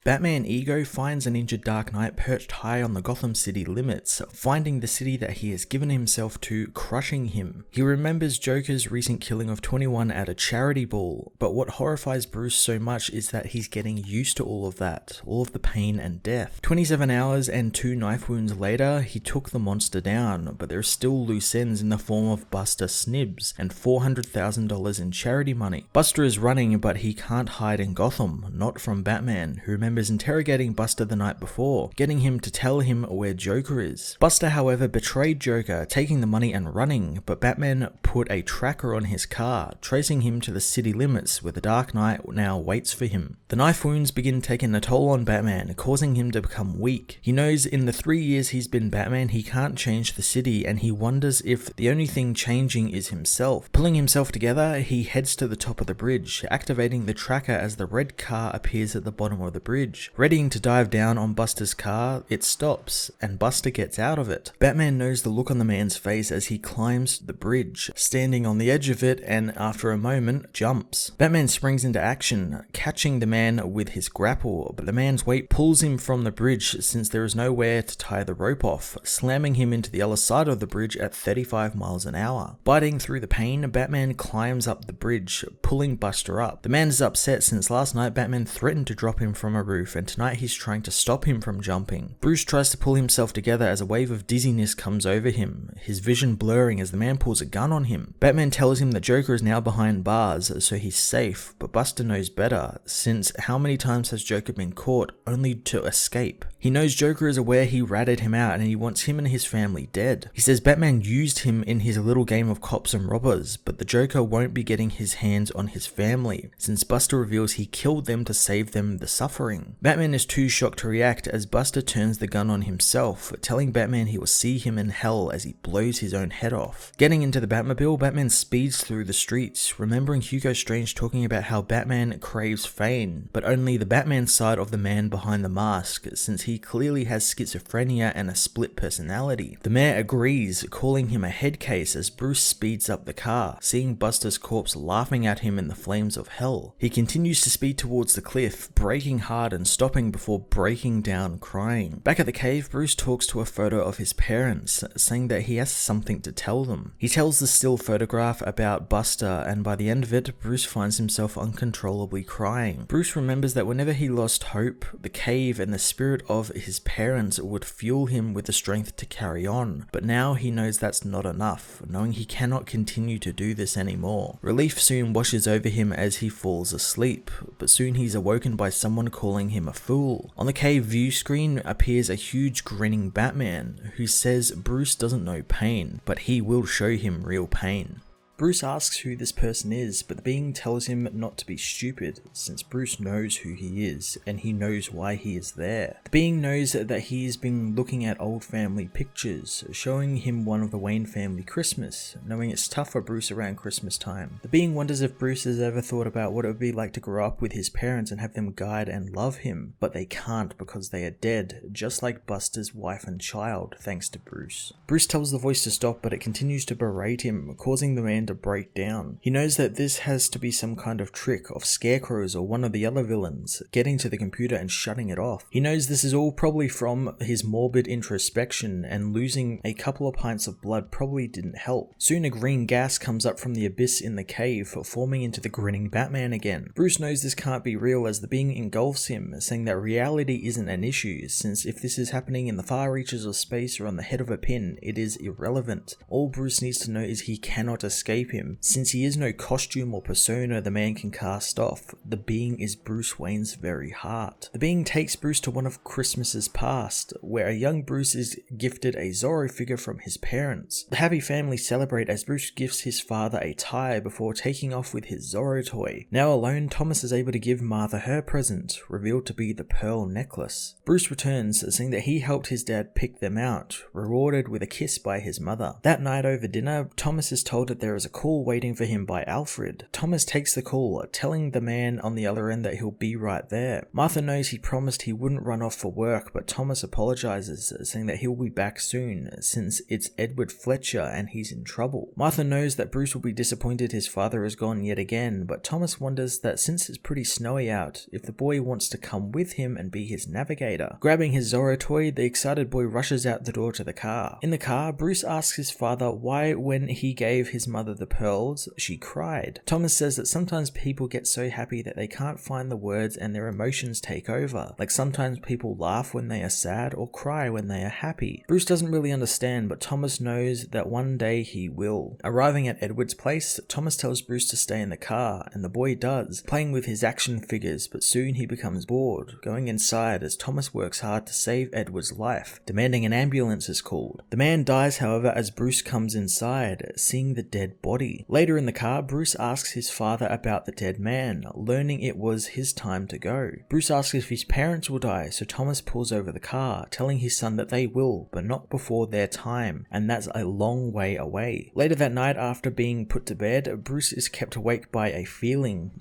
Batman Ego finds an injured Dark Knight perched high on the Gotham City limits, finding the city that he has given himself to crushing him. He remembers Joker's recent killing of 21 at a charity ball, but what horrifies Bruce so much is that he's getting used to all of that, all of the pain and death. 27 hours and 2 knife wounds later, he took the monster down, but there are still loose ends in the form of Buster Snibs and $400,000 in charity money. Buster is running, but he can't hide in Gotham, not from Batman, who remembers interrogating Buster the night before, getting him to tell him where Joker is. Buster, however, betrayed Joker, taking the money and running, but Batman put a tracker on his car, tracing him to the city limits where the Dark Knight now waits for him. The knife wounds begin taking a toll on Batman, causing him to become weak. He knows in the 3 years he's been Batman, he can't change the city, and he wonders if the only thing changing is himself. Pulling himself together, he heads to the top of the bridge, activating the tracker as the red car appears at the bottom of the bridge. Readying to dive down on Buster's car, it stops, and Buster gets out of it. Batman knows the look on the man's face as he climbs the bridge, standing on the edge of it, and after a moment, jumps. Batman springs into action, catching the man with his grapple, but the man's weight pulls him from the bridge since there is nowhere to tie the rope off, slamming him into the other side of the bridge at 35 miles an hour. Biting through the pain, Batman climbs up the bridge, pulling Buster up. The man is upset since last night Batman threatened to drop him from a roof, and tonight he's trying to stop him from jumping. Bruce tries to pull himself together as a wave of dizziness comes over him, his vision blurring as the man pulls a gun on him. Batman tells him that Joker is now behind bars, so he's safe, but Buster knows better, since how many times has Joker been caught only to escape? He knows Joker is aware he ratted him out and he wants him and his family dead. He says Batman used him in his little game of cops and robbers, but the Joker won't be getting his hands on his family, since Buster reveals he killed them to save them the suffering. Batman is too shocked to react as Buster turns the gun on himself, telling Batman he will see him in hell as he blows his own head off. Getting into the Batmobile, Batman speeds through the streets, remembering Hugo Strange talking about how Batman craves fame, but only the Batman side of the man behind the mask, since he clearly has schizophrenia and a split personality. The mayor agrees, calling him a head case as Bruce speeds up the car, seeing Buster's corpse laughing at him in the flames of hell. He continues to speed towards the cliff, braking hard and stopping before breaking down crying. Back at the cave, Bruce talks to a photo of his parents, saying that he has something to tell them. He tells the still photograph about Buster, and by the end of it, Bruce finds himself uncontrollably crying. Bruce remembers that whenever he lost hope, the cave and the spirit of his parents would fuel him with the strength to carry on, but now he knows that's not enough, knowing he cannot continue to do this anymore. Relief soon washes over him as he falls asleep, but soon he's awoken by someone calling him a fool. On the cave view screen appears a huge grinning Batman, who says Bruce doesn't know pain, but he will show him real pain. Bruce asks who this person is, but the being tells him not to be stupid, since Bruce knows who he is, and he knows why he is there. The being knows that he's been looking at old family pictures, showing him one of the Wayne family Christmas, knowing it's tough for Bruce around Christmas time. The being wonders if Bruce has ever thought about what it would be like to grow up with his parents and have them guide and love him, but they can't because they are dead, just like Buster's wife and child, thanks to Bruce. Bruce tells the voice to stop, but it continues to berate him, causing the man to break down. He knows that this has to be some kind of trick of Scarecrow's or one of the other villains, getting to the computer and shutting it off. He knows this is all probably from his morbid introspection, and losing a couple of pints of blood probably didn't help. Soon a green gas comes up from the abyss in the cave, forming into the grinning Batman again. Bruce knows this can't be real as the being engulfs him, saying that reality isn't an issue, since if this is happening in the far reaches of space or on the head of a pin, it is irrelevant. All Bruce needs to know is he cannot escape him, since he is no costume or persona the man can cast off. The being is Bruce Wayne's very heart. The being takes Bruce to one of Christmases past, where a young Bruce is gifted a Zorro figure from his parents. The happy family celebrate as Bruce gifts his father a tie before taking off with his Zorro toy. Now alone, Thomas is able to give Martha her present, revealed to be the pearl necklace. Bruce returns, saying that he helped his dad pick them out, rewarded with a kiss by his mother. That night over dinner, Thomas is told that there is a a call waiting for him by Alfred. Thomas takes the call, telling the man on the other end that he'll be right there. Martha knows he promised he wouldn't run off for work, but Thomas apologizes, saying that he'll be back soon since it's Edward Fletcher and he's in trouble. Martha knows that Bruce will be disappointed his father is gone yet again, but Thomas wonders that since it's pretty snowy out, if the boy wants to come with him and be his navigator. Grabbing his Zorro toy, the excited boy rushes out the door to the car. In the car, Bruce asks his father why when he gave his mother the pearls, she cried. Thomas says that sometimes people get so happy that they can't find the words and their emotions take over. Like sometimes people laugh when they are sad or cry when they are happy. Bruce doesn't really understand, but Thomas knows that one day he will. Arriving at Edward's place, Thomas tells Bruce to stay in the car, and the boy does, playing with his action figures, but soon he becomes bored, going inside as Thomas works hard to save Edward's life, demanding an ambulance is called. The man dies, however, as Bruce comes inside, seeing the dead body. Later in the car, Bruce asks his father about the dead man, learning it was his time to go. Bruce asks if his parents will die, so Thomas pulls over the car, telling his son that they will, but not before their time, and that's a long way away. Later that night, after being put to bed, Bruce is kept awake by a feeling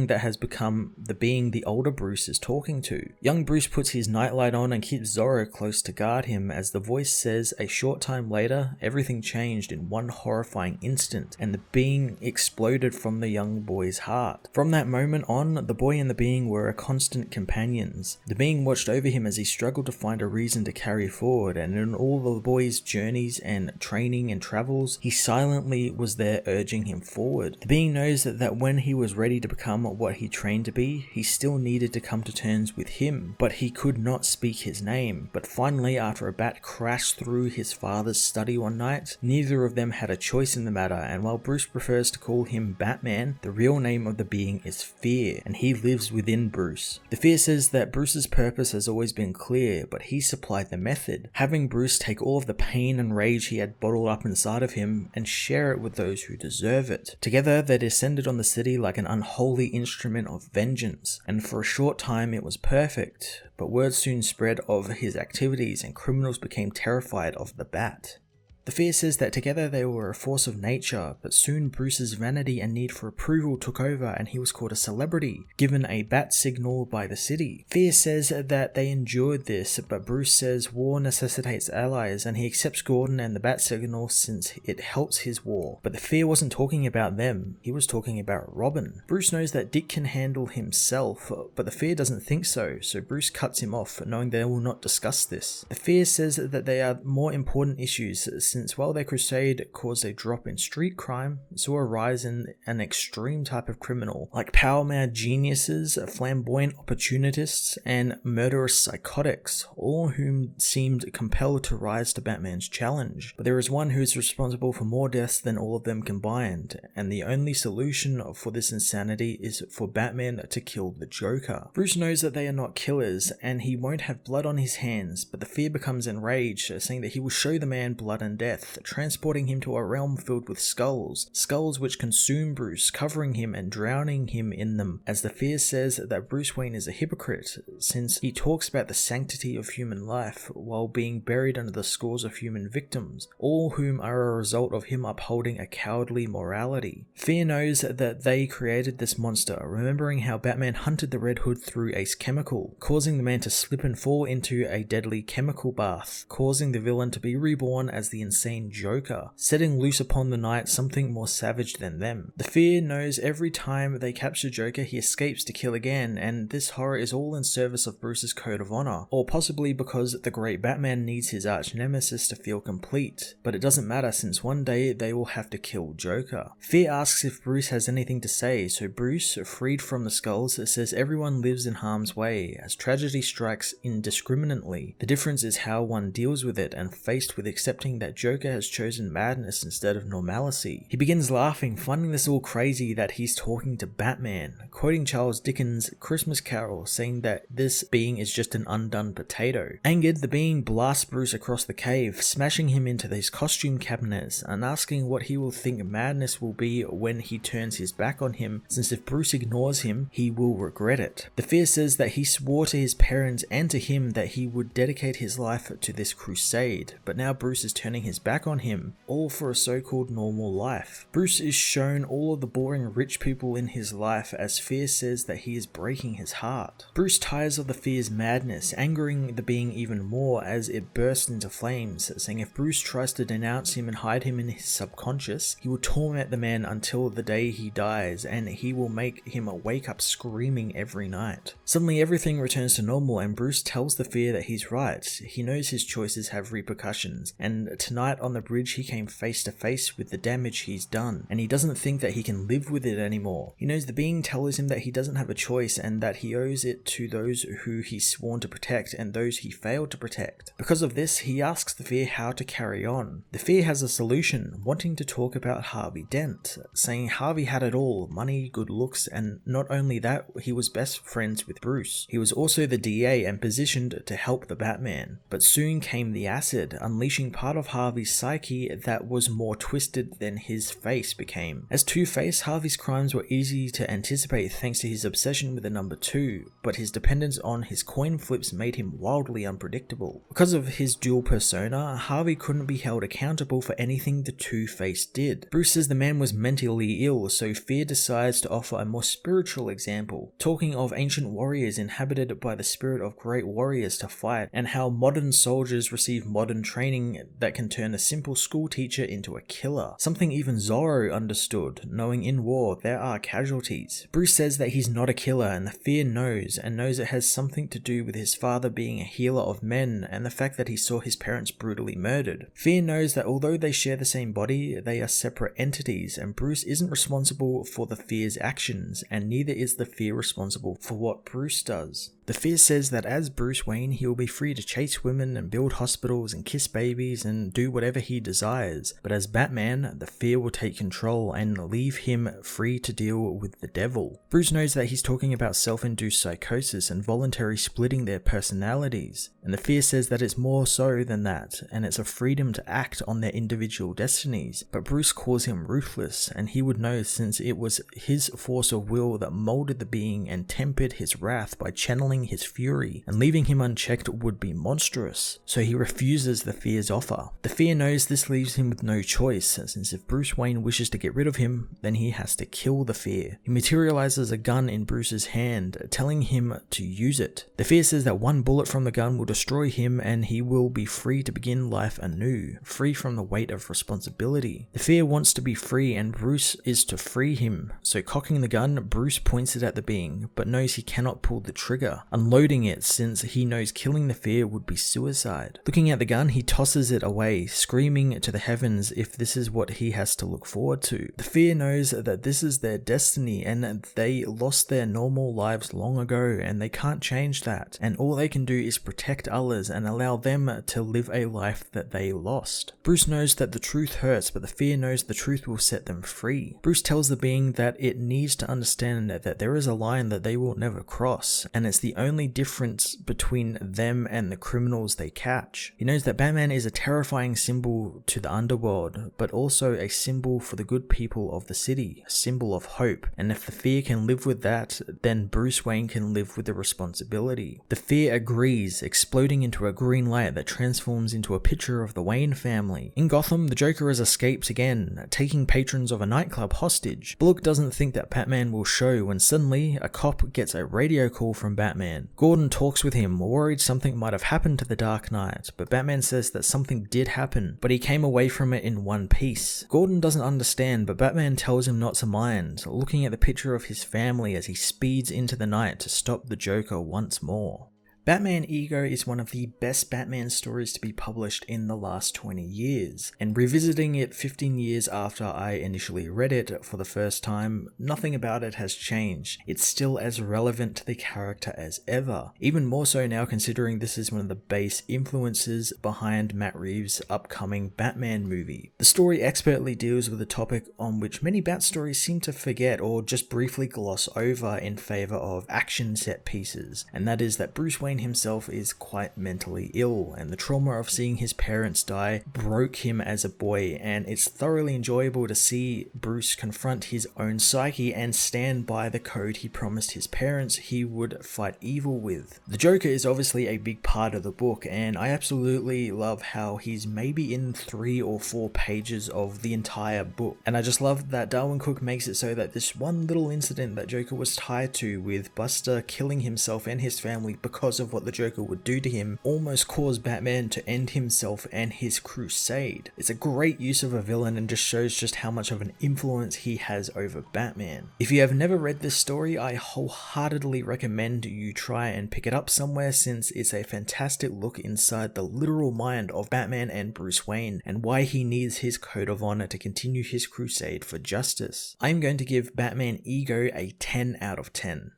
that has become the being the older Bruce is talking to. Young Bruce puts his nightlight on and keeps Zorro close to guard him, as the voice says a short time later, everything changed in one horrifying instant, and the being exploded from the young boy's heart. From that moment on, the boy and the being were constant companions. The being watched over him as he struggled to find a reason to carry forward, and in all the boy's journeys and training and travels, he silently was there urging him forward. The being knows that when he was ready to become what he trained to be, he still needed to come to terms with him, but he could not speak his name. But finally, after a bat crashed through his father's study one night, neither of them had a choice in the matter, and while Bruce prefers to call him Batman, the real name of the being is Fear, and he lives within Bruce. The Fear says that Bruce's purpose has always been clear, but he supplied the method, having Bruce take all of the pain and rage he had bottled up inside of him and share it with those who deserve it. Together, they descended on the city like an unholy instrument of vengeance, and for a short time it was perfect, but word soon spread of his activities and criminals became terrified of the Bat. The Fear says that together they were a force of nature, but soon Bruce's vanity and need for approval took over and he was called a celebrity, given a bat signal by the city. Fear says that they endured this, but Bruce says war necessitates allies and he accepts Gordon and the bat signal since it helps his war. But the Fear wasn't talking about them, he was talking about Robin. Bruce knows that Dick can handle himself, but the Fear doesn't think so, so Bruce cuts him off, knowing they will not discuss this. The Fear says that they are more important issues, since while their crusade caused a drop in street crime, it saw a rise in an extreme type of criminal, like power-mad geniuses, flamboyant opportunists, and murderous psychotics, all whom seemed compelled to rise to Batman's challenge. But there is one who is responsible for more deaths than all of them combined, and the only solution for this insanity is for Batman to kill the Joker. Bruce knows that they are not killers, and he won't have blood on his hands, but the Fear becomes enraged, saying that he will show the man blood and death, transporting him to a realm filled with skulls which consume Bruce, covering him and drowning him in them, as the Fear says that Bruce Wayne is a hypocrite, since he talks about the sanctity of human life while being buried under the scores of human victims, all whom are a result of him upholding a cowardly morality. Fear knows that they created this monster, remembering how Batman hunted the Red Hood through a chemical, causing the man to slip and fall into a deadly chemical bath, causing the villain to be reborn as the insane Joker, setting loose upon the night something more savage than them. The Fear knows every time they capture Joker he escapes to kill again, and this horror is all in service of Bruce's code of honor, or possibly because the great Batman needs his arch nemesis to feel complete, but it doesn't matter since one day they will have to kill Joker. Fear asks if Bruce has anything to say, so Bruce, freed from the skulls, says everyone lives in harm's way, as tragedy strikes indiscriminately. The difference is how one deals with it, and faced with accepting that Joker has chosen madness instead of normalcy. He begins laughing, finding this all crazy that he's talking to Batman, quoting Charles Dickens' Christmas Carol, saying that this being is just an undone potato. Angered, the being blasts Bruce across the cave, smashing him into his costume cabinets and asking what he will think madness will be when he turns his back on him, since if Bruce ignores him, he will regret it. The Fear says that he swore to his parents and to him that he would dedicate his life to this crusade, but now Bruce is turning his his back on him, all for a so-called normal life. Bruce is shown all of the boring rich people in his life as fear says that he is breaking his heart. Bruce tires of the fear's madness, angering the being even more as it bursts into flames, saying if Bruce tries to denounce him and hide him in his subconscious, he will torment the man until the day he dies, and he will make him wake up screaming every night. Suddenly everything returns to normal, and Bruce tells the fear that he's right. He knows his choices have repercussions, and tonight on the bridge he came face to face with the damage he's done, and he doesn't think that he can live with it anymore. He knows the being tells him that he doesn't have a choice and that he owes it to those who he's sworn to protect and those he failed to protect. Because of this, he asks the fear how to carry on. The fear has a solution, wanting to talk about Harvey Dent, saying Harvey had it all, money, good looks, and not only that, he was best friends with Bruce. He was also the DA and positioned to help the Batman. But soon came the acid, unleashing part of Harvey's psyche that was more twisted than his face became. As Two-Face, Harvey's crimes were easy to anticipate thanks to his obsession with the number 2, but his dependence on his coin flips made him wildly unpredictable. Because of his dual persona, Harvey couldn't be held accountable for anything the Two-Face did. Bruce says the man was mentally ill, so Fear decides to offer a more spiritual example, talking of ancient warriors inhabited by the spirit of great warriors to fight, and how modern soldiers receive modern training that can turn a simple school teacher into a killer. Something even Zorro understood, knowing in war there are casualties. Bruce says that he's not a killer, and the Fear knows, and knows it has something to do with his father being a healer of men and the fact that he saw his parents brutally murdered. Fear knows that although they share the same body, they are separate entities, and Bruce isn't responsible for the Fear's actions, and neither is the Fear responsible for what Bruce does. The Fear says that as Bruce Wayne, he will be free to chase women and build hospitals and kiss babies and do whatever he desires, but as Batman, the Fear will take control and leave him free to deal with the devil. Bruce knows that he's talking about self-induced psychosis and voluntary splitting their personalities, and the Fear says that it's more so than that, and it's a freedom to act on their individual destinies, but Bruce calls him ruthless, and he would know since it was his force of will that molded the being and tempered his wrath by channeling his fury, and leaving him unchecked would be monstrous, so he refuses the Fear's offer. The Fear knows this leaves him with no choice, since if Bruce Wayne wishes to get rid of him, then he has to kill the Fear. He materializes a gun in Bruce's hand, telling him to use it. The Fear says that one bullet from the gun will destroy him and he will be free to begin life anew, free from the weight of responsibility. The Fear wants to be free and Bruce is to free him, so cocking the gun, Bruce points it at the being, but knows he cannot pull the trigger, unloading it since he knows killing the Fear would be suicide. Looking at the gun, he tosses it away, screaming to the heavens if this is what he has to look forward to. The Fear knows that this is their destiny and they lost their normal lives long ago and they can't change that, and all they can do is protect others and allow them to live a life that they lost. Bruce knows that the truth hurts, but the Fear knows the truth will set them free. Bruce tells the being that it needs to understand that there is a line that they will never cross, and it's the only difference between them and the criminals they catch. He knows that Batman is a terrifying symbol to the underworld, but also a symbol for the good people of the city, a symbol of hope, and if the Fear can live with that, then Bruce Wayne can live with the responsibility. The Fear agrees, exploding into a green light that transforms into a picture of the Wayne family. In Gotham, the Joker has escaped again, taking patrons of a nightclub hostage. Bullock doesn't think that Batman will show when suddenly a cop gets a radio call from Batman. Gordon talks with him, worried something might have happened to the Dark Knight, but Batman says that something did happen, but he came away from it in one piece. Gordon doesn't understand, but Batman tells him not to mind, looking at the picture of his family as he speeds into the night to stop the Joker once more. Batman Ego is one of the best Batman stories to be published in the last 20 years, and revisiting it 15 years after I initially read it for the first time, nothing about it has changed. It's still as relevant to the character as ever, even more so now considering this is one of the base influences behind Matt Reeves' upcoming Batman movie. The story expertly deals with a topic on which many Bat stories seem to forget or just briefly gloss over in favor of action set pieces, and that is that Bruce Wayne Wayne himself is quite mentally ill, and the trauma of seeing his parents die broke him as a boy, and it's thoroughly enjoyable to see Bruce confront his own psyche and stand by the code he promised his parents he would fight evil with. The Joker is obviously a big part of the book, and I absolutely love how he's maybe in 3 or 4 pages of the entire book. And I just love that Darwin Cook makes it so that this one little incident that Joker was tied to, with Buster killing himself and his family because of what the Joker would do to him, almost caused Batman to end himself and his crusade. It's a great use of a villain and just shows just how much of an influence he has over Batman. If you have never read this story, I wholeheartedly recommend you try and pick it up somewhere, since it's a fantastic look inside the literal mind of Batman and Bruce Wayne, and why he needs his code of honor to continue his crusade for justice. I'm going to give Batman Ego a 10 out of 10.